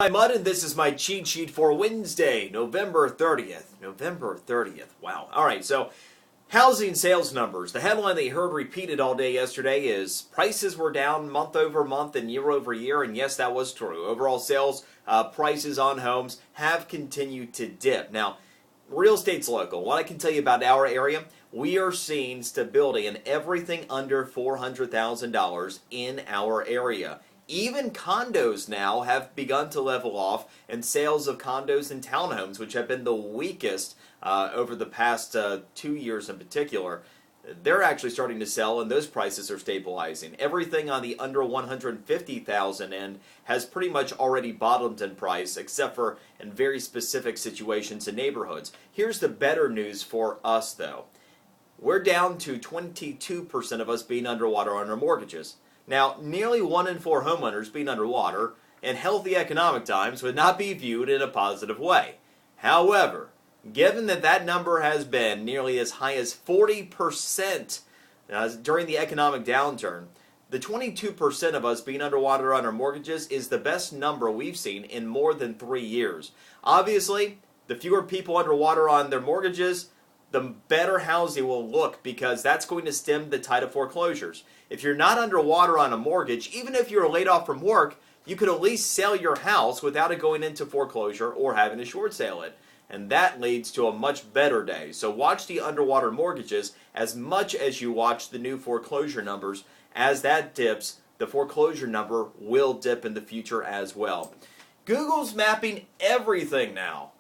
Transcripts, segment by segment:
Hi, Mud, and this is my cheat sheet for Wednesday, November 30th. November 30th. Wow. All right, so housing sales numbers. The headline that you heard repeated all day yesterday is prices were down month over month and year over year, and yes, that was true. Overall sales prices on homes have continued to dip. Now, real estate's local. What I can tell you about our area, we are seeing stability in everything under $400,000 in our area. Even condos now have begun to level off, and sales of condos and townhomes, which have been the weakest over the past 2 years in particular, they're actually starting to sell, and those prices are stabilizing. Everything on the under 150,000 end has pretty much already bottomed in price, except for in very specific situations and neighborhoods. Here's the better news for us, though. We're down to 22% of us being underwater on our mortgages. Now, nearly 1 in 4 homeowners being underwater in healthy economic times would not be viewed in a positive way. However, given that that number has been nearly as high as 40% during the economic downturn, the 22% of us being underwater on our mortgages is the best number we've seen in more than 3 years. Obviously, the fewer people underwater on their mortgages, the better housing will look, because that's going to stem the tide of foreclosures. If you're not underwater on a mortgage, even if you're laid off from work, you could at least sell your house without it going into foreclosure or having to short sale it. And that leads to a much better day. So watch the underwater mortgages as much as you watch the new foreclosure numbers. As that dips, the foreclosure number will dip in the future as well. Google's mapping everything now.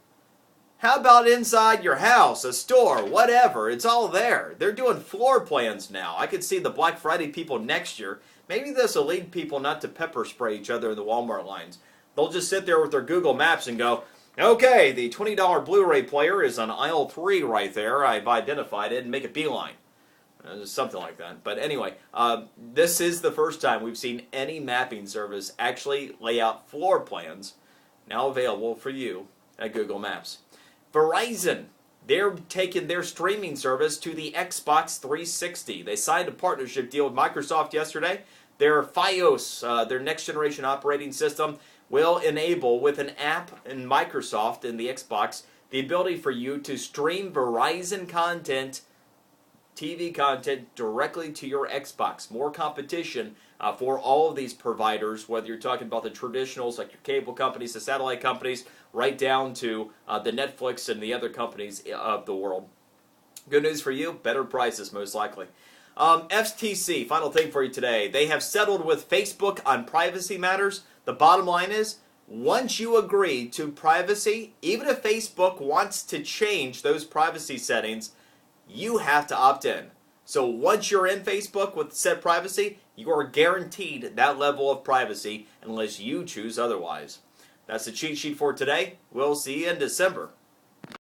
How about inside your house, a store, whatever? It's all there. They're doing floor plans now. I could see the Black Friday people next year. Maybe this will lead people not to pepper spray each other in the Walmart lines. They'll just sit there with their Google Maps and go, okay, the $20 Blu-ray player is on aisle 3 right there. I've identified it, and make a beeline. Something like that. But anyway, this is the first time we've seen any mapping service actually lay out floor plans, now available for you at Google Maps. Verizon, they're taking their streaming service to the Xbox 360. They signed a partnership deal with Microsoft yesterday. Their FiOS, their next generation operating system, will enable, with an app in Microsoft and the Xbox, the ability for you to stream Verizon content, TV content, directly to your Xbox. More competition for all of these providers, whether you're talking about the traditionals like your cable companies, the satellite companies, right down to the Netflix and the other companies of the world. Good news for you, better prices most likely. FTC, final thing for you today. They have settled with Facebook on privacy matters. The bottom line is, once you agree to privacy, even if Facebook wants to change those privacy settings, you have to opt in. So once you're in Facebook with set privacy, you are guaranteed that level of privacy unless you choose otherwise. That's the cheat sheet for today. We'll see you in December.